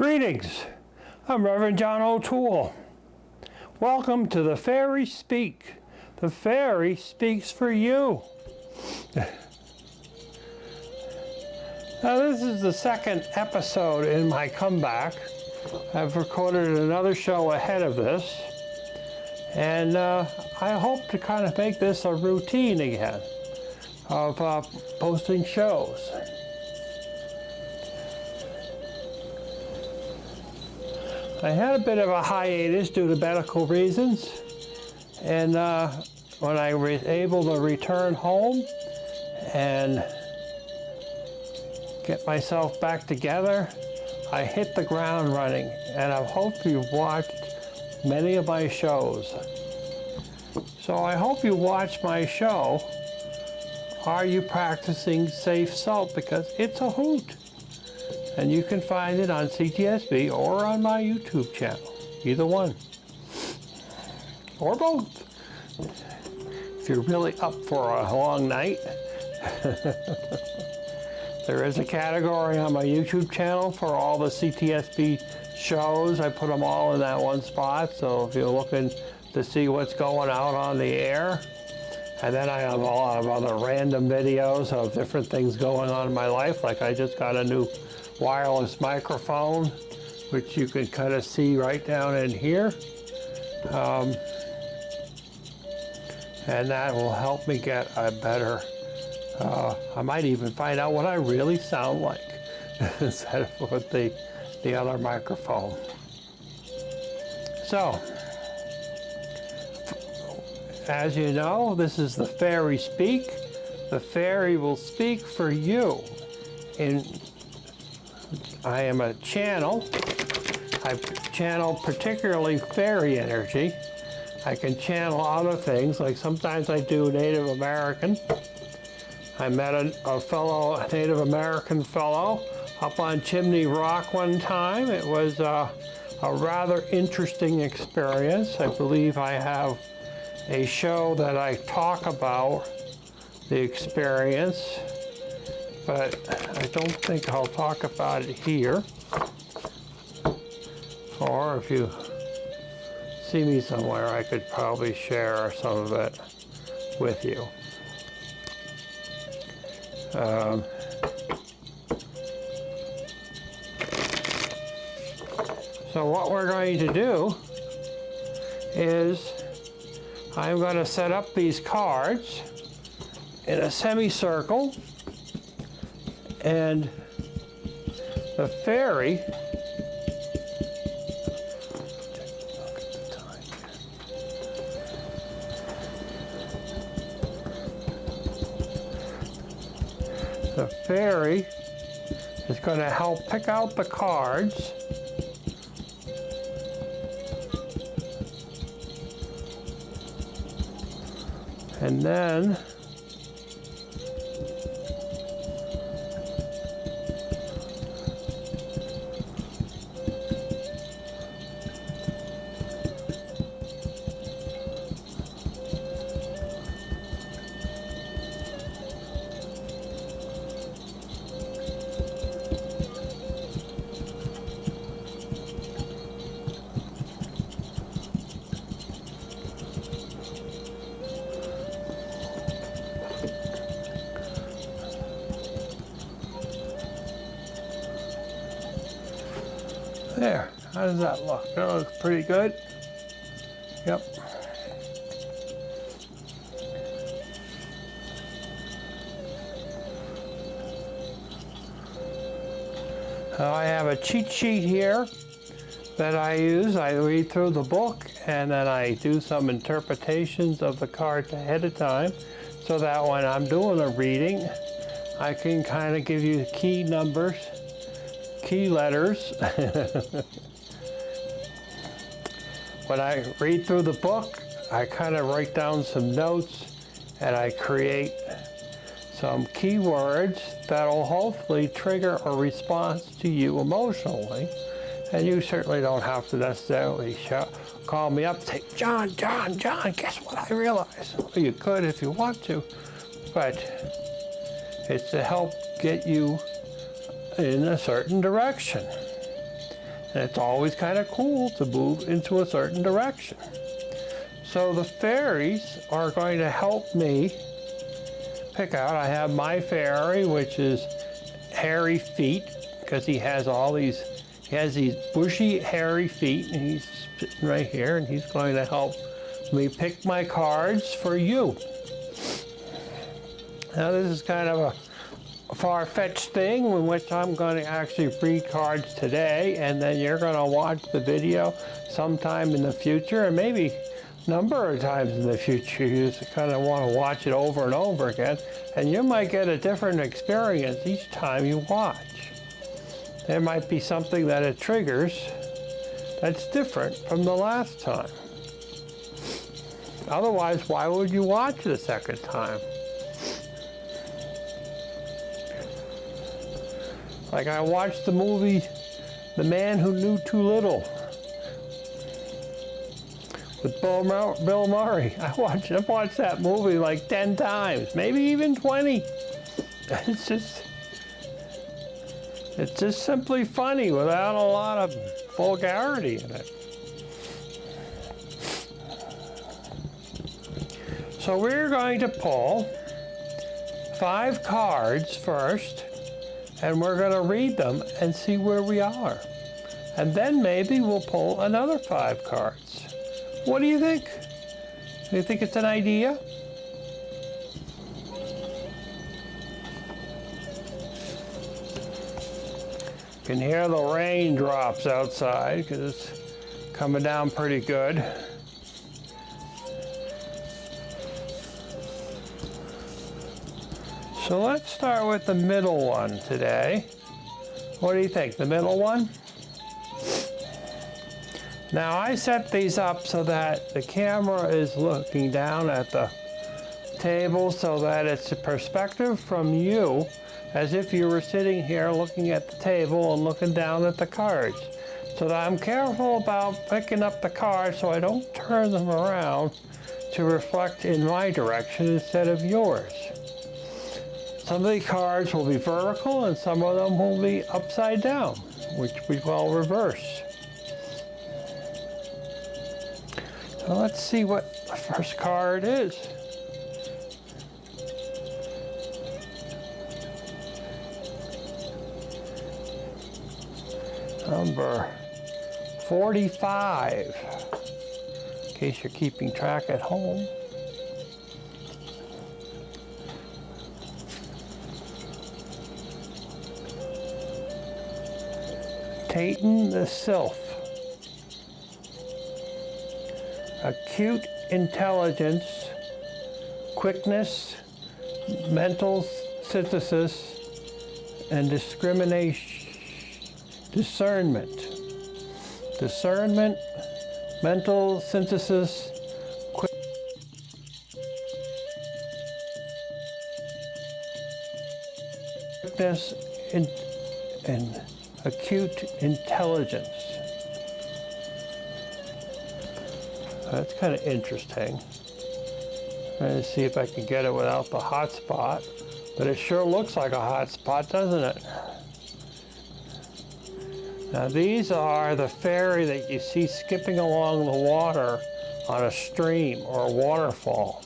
Greetings, I'm Reverend John O'Toole. Welcome to the FaerySpeak. The Fairy speaks for you. Now this is the second episode in my comeback. I've recorded another show ahead of this, and I hope to kind of make this a routine again of posting shows. I had a bit of a hiatus due to medical reasons, and when I was able to return home and get myself back together, I hit the ground running, and I hope you've watched many of my shows. So I hope you watch my show, Are You Practicing Safe Salt? Because it's a hoot. And you can find it on CTSB or on my YouTube channel, either one, or both. If you're really up for a long night, there is a category on my YouTube channel for all the CTSB shows. I put them all in that one spot, so if you're looking to see what's going out on the air. And then I have a lot of other random videos of different things going on in my life, like I just got a new wireless microphone, which you can kind of see right down in here. And that will help me get a better, I might even find out what I really sound like instead of with the other microphone. So, as you know, this is the FaerySpeak. The fairy will speak for you. I am a channel. I channel particularly fairy energy. I can channel other things, like sometimes I do Native American. I met a fellow Native American fellow up on Chimney Rock one time. It was a rather interesting experience. I believe I have a show that I talk about the experience, but I don't think I'll talk about it here. Or if you see me somewhere, I could probably share some of it with you. So what we're going to do is I'm going to set up these cards in a semicircle, and the fairy, is going to help pick out the cards. And then there, how does that look? That looks pretty good. Yep. I have a cheat sheet here that I use. I read through the book and then I do some interpretations of the cards ahead of time, so that when I'm doing a reading, I can kind of give you key numbers, key letters. When I read through the book, I kind of write down some notes and I create some keywords that'll hopefully trigger a response to you emotionally. And you certainly don't have to necessarily call me up and say, John, guess what I realized? Well, you could if you want to, but it's to help get you in a certain direction. And it's always kind of cool to move into a certain direction. So the fairies are going to help me pick out. I have my fairy, which is hairy feet, because he has these bushy, hairy feet, and he's sitting right here, and he's going to help me pick my cards for you. Now this is kind of a far-fetched thing in which I'm going to actually read cards today, and then you're going to watch the video sometime in the future, and maybe a number of times in the future. You just kind of want to watch it over and over again, and you might get a different experience each time you watch. There might be something that it triggers that's different from the last time. Otherwise, why would you watch it a second time? Like I watched the movie The Man Who Knew Too Little with Bill Murray. I've watched that movie like 10 times, maybe even 20. It's just simply funny without a lot of vulgarity in it. So we're going to pull 5 cards first, and we're going to read them and see where we are. And then maybe we'll pull another 5 cards. What do you think? Do you think it's an idea? You can hear the raindrops outside because it's coming down pretty good. So let's start with the middle one today. What do you think, the middle one? Now I set these up so that the camera is looking down at the table so that it's a perspective from you, as if you were sitting here looking at the table and looking down at the cards. So that I'm careful about picking up the cards so I don't turn them around to reflect in my direction instead of yours. Some of the cards will be vertical and some of them will be upside down, which we call reverse. So let's see what the first card is. Number 45, in case you're keeping track at home. Taten the Sylph. Acute intelligence, quickness, mental synthesis, and discernment. Discernment, mental synthesis, quickness, and acute intelligence. That's kind of interesting. Trying to see if I can get it without the hot spot, but it sure looks like a hot spot, doesn't it? Now these are the fairy that you see skipping along the water on a stream or a waterfall,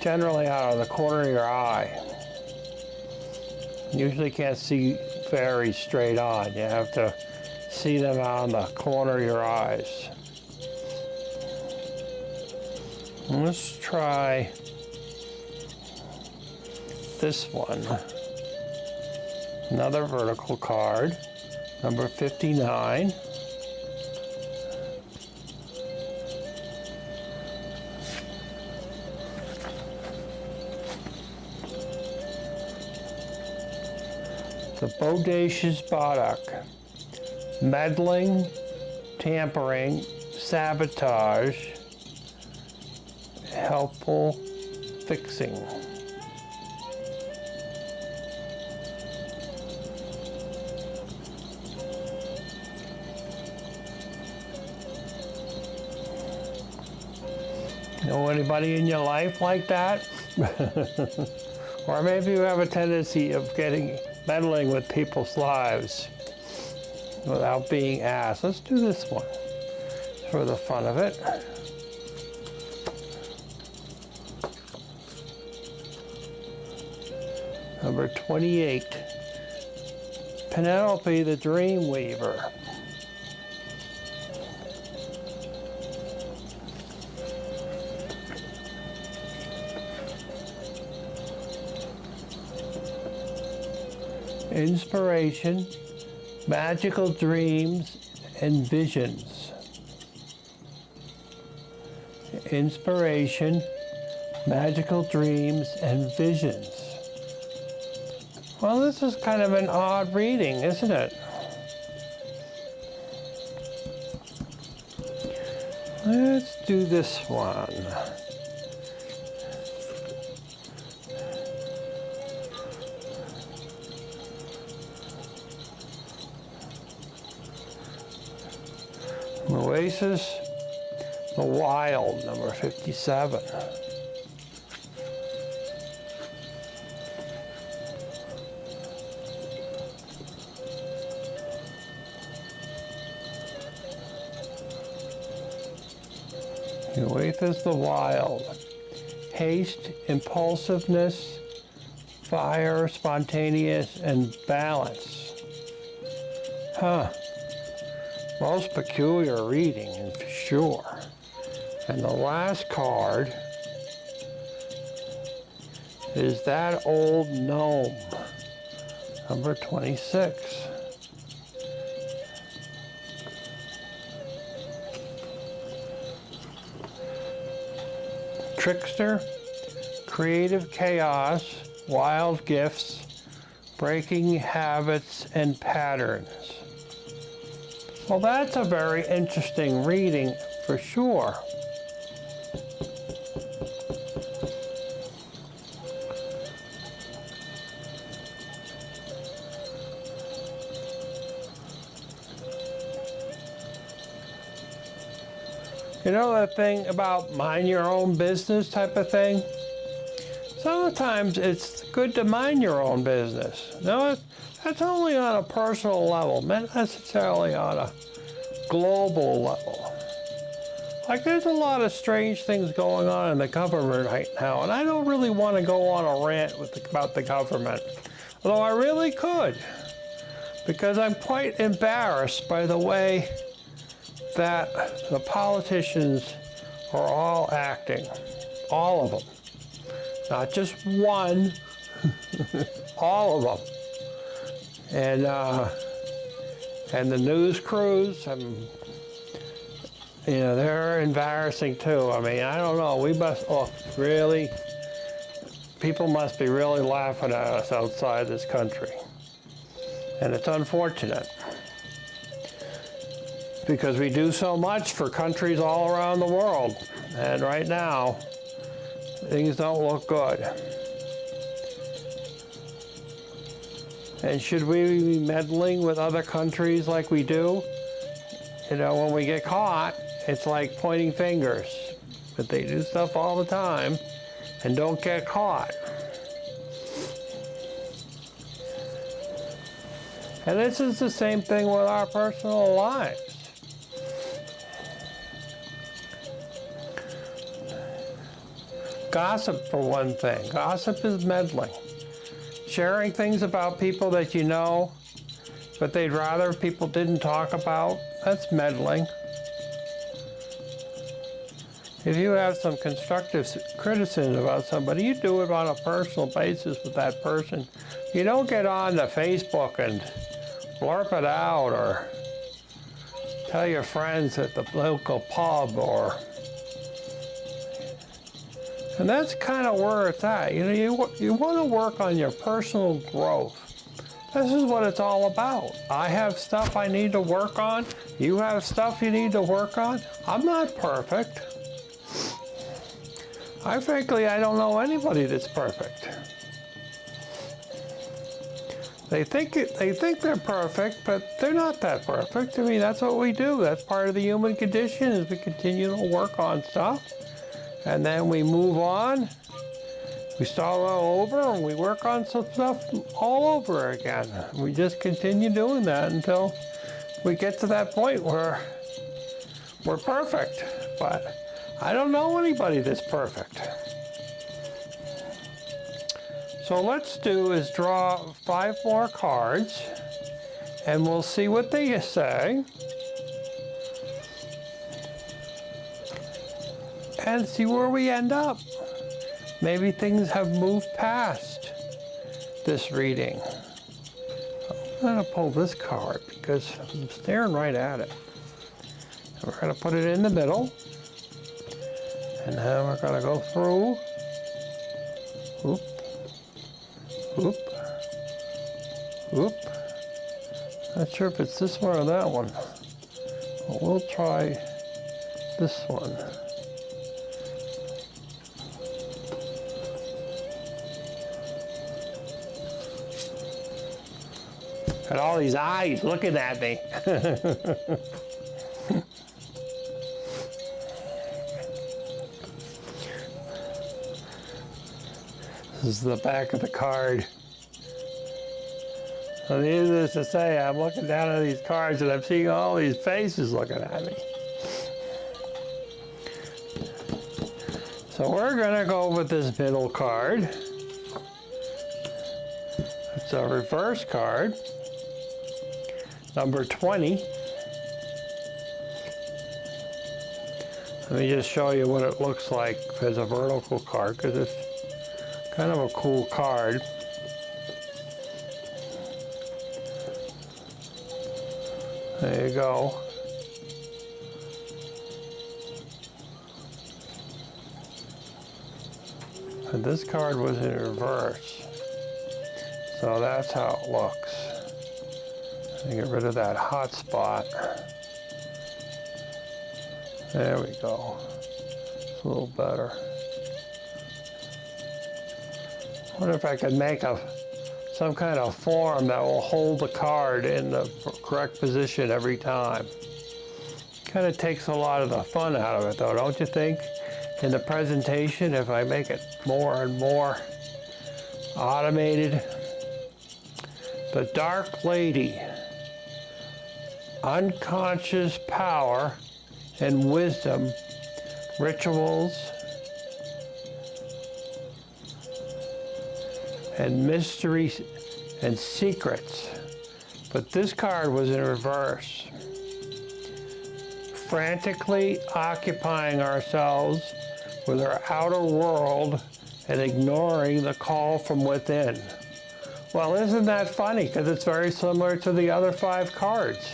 generally out of the corner of your eye. You usually can't see fairies straight on. You have to see them out of the corner of your eyes. Let's try this one. Another vertical card, number 59. The bodacious Boddock. Meddling, tampering, sabotage, helpful fixing. Know anybody in your life like that? Or maybe you have a tendency of meddling with people's lives. without being asked. Let's do this one for the fun of it. Number 28, Penelope the Dreamweaver. Inspiration, magical dreams, and visions. Inspiration, magical dreams, and visions. Well, this is kind of an odd reading, isn't it? Let's do this one. Oasis, The Wild, number 57. Oasis, The Wild. Haste, impulsiveness, fire, spontaneous, and balance. Huh. Most peculiar reading, for sure. And the last card is That Old Gnome, number 26. Trickster, creative chaos, wild gifts, breaking habits and patterns. Well, that's a very interesting reading for sure. You know that thing about mind your own business type of thing? Sometimes it's good to mind your own business. No, that's only on a personal level, not necessarily on a global level. Like, there's a lot of strange things going on in the government right now, and I don't really want to go on a rant about the government, although I really could, because I'm quite embarrassed by the way that the politicians are all acting, all of them, not just one, all of them. And the news crews, you know, they're embarrassing too. I mean, I don't know, we must, really, people must be really laughing at us outside this country. And it's unfortunate, because we do so much for countries all around the world. And right now, things don't look good. And should we be meddling with other countries like we do? You know, when we get caught, it's like pointing fingers. But they do stuff all the time and don't get caught. And this is the same thing with our personal lives. Gossip, for one thing. Gossip is meddling. Sharing things about people that you know, but they'd rather people didn't talk about, that's meddling. If you have some constructive criticism about somebody, you do it on a personal basis with that person. You don't get on to Facebook and blurb it out or tell your friends at the local pub or... And that's kind of where it's at. You know, you want to work on your personal growth. This is what it's all about. I have stuff I need to work on. You have stuff you need to work on. I'm not perfect. Frankly, I don't know anybody that's perfect. They think they're perfect, but they're not that perfect. I mean, that's what we do. That's part of the human condition, is we continue to work on stuff. And then we move on, we start all over, and we work on some stuff all over again. We just continue doing that until we get to that point where we're perfect. But I don't know anybody that's perfect. So let's do is draw 5 more cards, and we'll see what they say. And see where we end up. Maybe things have moved past this reading. I'm gonna pull this card because I'm staring right at it. And we're gonna put it in the middle. And then we're gonna go through. Oop. Oop. Oop. Not sure if it's this one or that one. Well, we'll try this one. And all these eyes looking at me. This is the back of the card. So needless to say, I'm looking down at these cards and I'm seeing all these faces looking at me. So we're gonna go with this middle card. It's a reverse card. Number 20. Let me just show you what it looks like as a vertical card, because it's kind of a cool card. There you go. And this card was in reverse. So that's how it looks. Get rid of that hot spot. There we go. It's a little better. I wonder if I could make some kind of form that will hold the card in the correct position every time. Kind of takes a lot of the fun out of it though, don't you think? In the presentation, if I make it more and more automated. The Dark Lady. Unconscious power and wisdom, rituals, and mysteries and secrets. But this card was in reverse. Frantically occupying ourselves with our outer world and ignoring the call from within. Well, isn't that funny? Because it's very similar to the other 5 cards.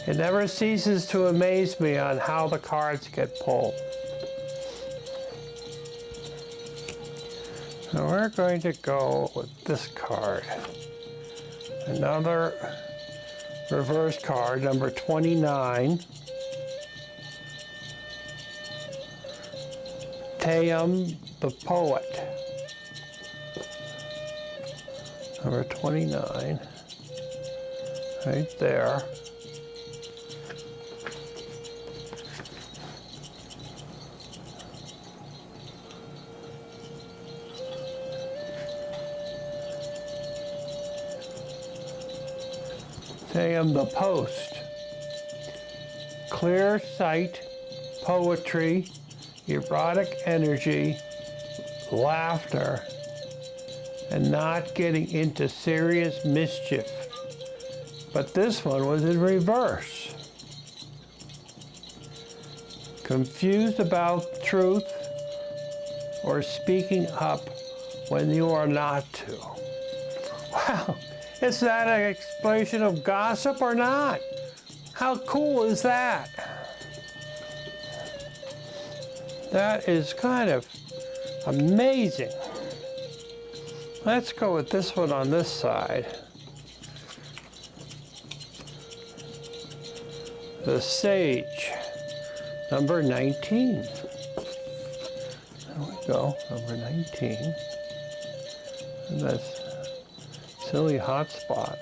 It never ceases to amaze me on how the cards get pulled. So we're going to go with this card. Another reverse card, number 29. Tayum the Poet. Number 29. Right there. Tayum the Post. Clear sight, poetry, erotic energy, laughter, and not getting into serious mischief. But this one was in reverse. Confused about truth or speaking up when you are not to. Wow. Is that an explosion of gossip or not? How cool is that? That is kind of amazing. Let's go with this one on this side. The Sage, number 19. There we go, number 19. And that's silly hot spot.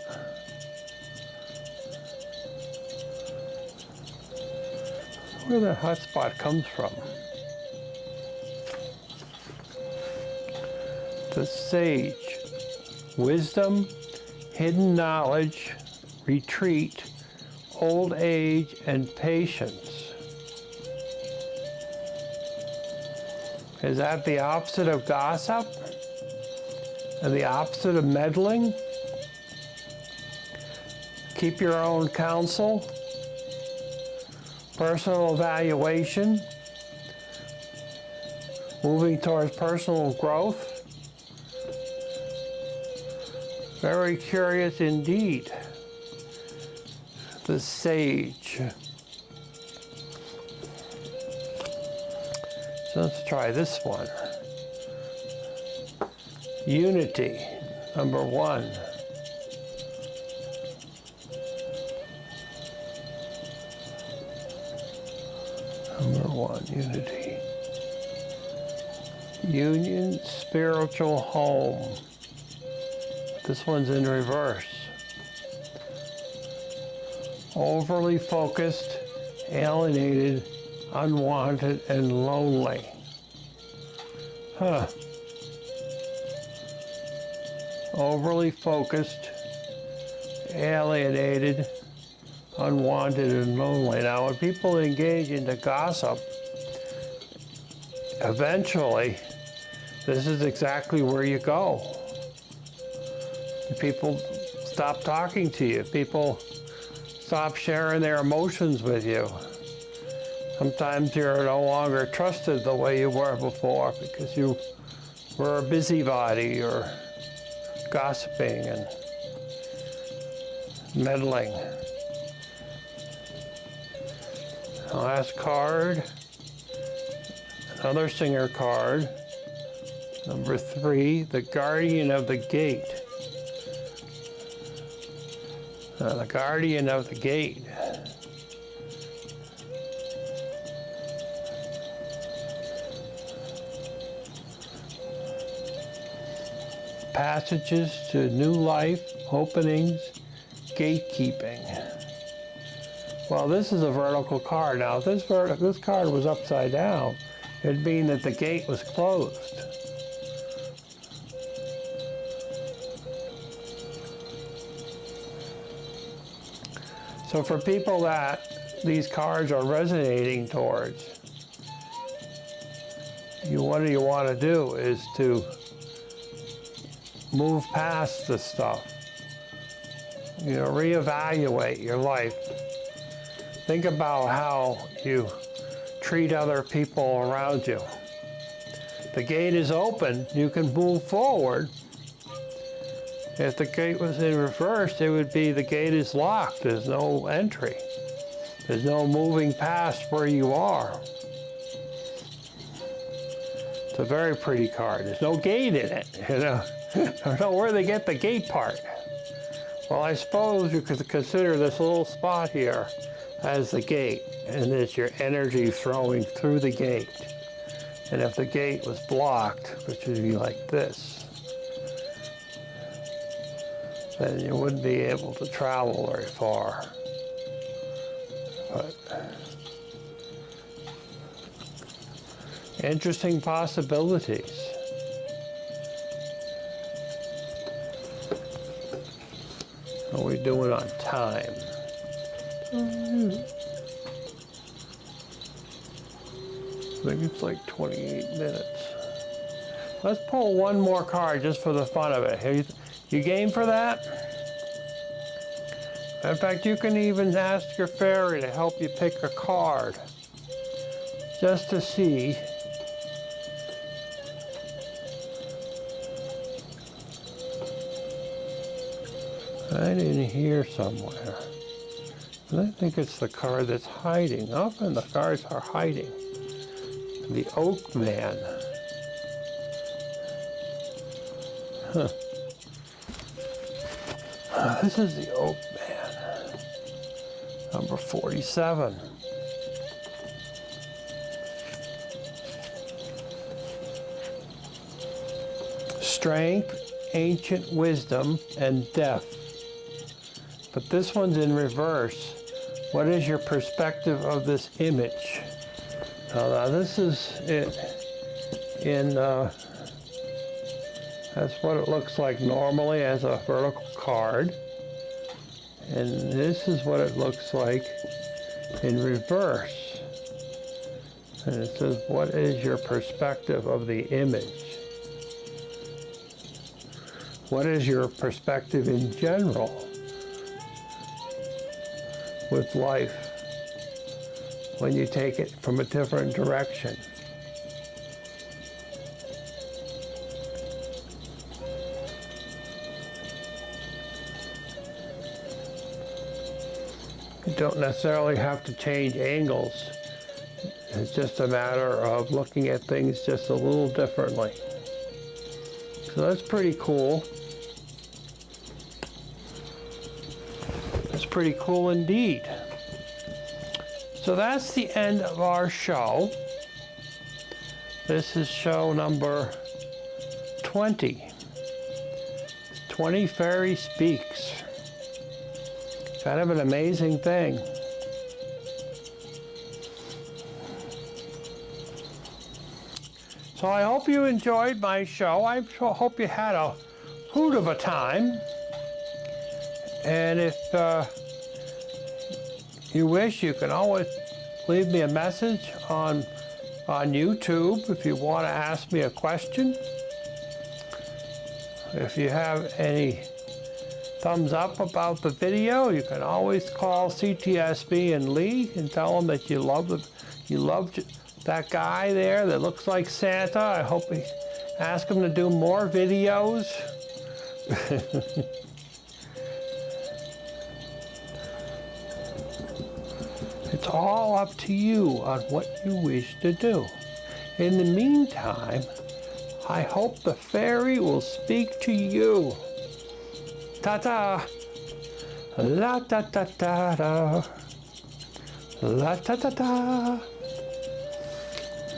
Where that hot spot comes from. The Sage. Wisdom, hidden knowledge, retreat, old age, and patience. Is that the opposite of gossip? And the opposite of meddling? Keep your own counsel. Personal evaluation. Moving towards personal growth. Very curious indeed. The Sage. So let's try this one. Unity, number 1. Number 1, unity. Union, spiritual home. This one's in reverse. Overly focused, alienated, unwanted, and lonely. Huh. Overly focused, alienated, unwanted, and lonely. Now, when people engage into gossip, eventually, this is exactly where you go. People stop talking to you. People stop sharing their emotions with you. Sometimes you're no longer trusted the way you were before because you were a busybody or gossiping and meddling. Last card, another singer card, number 3, the Guardian of the Gate. The Guardian of the Gate. Passages to new life, openings, gatekeeping. Well, this is a vertical card. Now, if this card was upside down, it'd mean that the gate was closed. So for people that these cards are resonating towards, what you want to do is to move past this stuff. Reevaluate your life. Think about how you treat other people around you. The gate is open, you can move forward. If the gate was in reverse, it would be the gate is locked. There's no entry. There's no moving past where you are. It's a very pretty card. There's no gate in it, I don't know where they get the gate part. Well, I suppose you could consider this little spot here as the gate, and it's your energy flowing through the gate. And if the gate was blocked, which would be like this, then you wouldn't be able to travel very far. But interesting possibilities. How are we doing on time? I think it's like 28 minutes. Let's pull one more card just for the fun of it. You game for that? In fact, you can even ask your fairy to help you pick a card just to see I didn't hear somewhere. And I think it's the card that's hiding. Often the cards are hiding. The Oak Man. Huh. This is the Oak Man. Number 47. Strength, ancient wisdom, and death. But this one's in reverse. What is your perspective of this image? Now this is it in That's what it looks like normally as a vertical card. And this is what it looks like in reverse. And it says, what is your perspective of the image? What is your perspective in general with life when you take it from a different direction? You don't necessarily have to change angles. It's just a matter of looking at things just a little differently. So that's pretty cool. That's pretty cool indeed. So that's the end of our show. This is show number 20. 20 Fairy Speaks. Kind of an amazing thing. So I hope you enjoyed my show. I hope you had a hoot of a time. And if you wish, you can always leave me a message on YouTube if you want to ask me a question. If you have any thumbs up about the video, you can always call CTSB and Lee and tell them that you loved that guy there that looks like Santa. I hope ask him to do more videos. It's all up to you on what you wish to do. In the meantime, I hope the fairy will speak to you. Ta-ta! La-ta-ta-ta-ta! La-ta-ta-ta!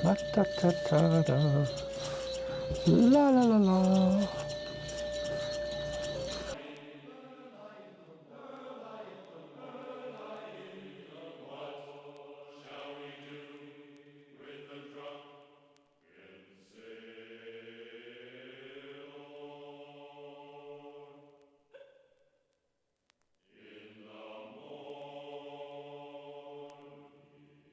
La-ta-ta-ta-ta! La-la-la-la!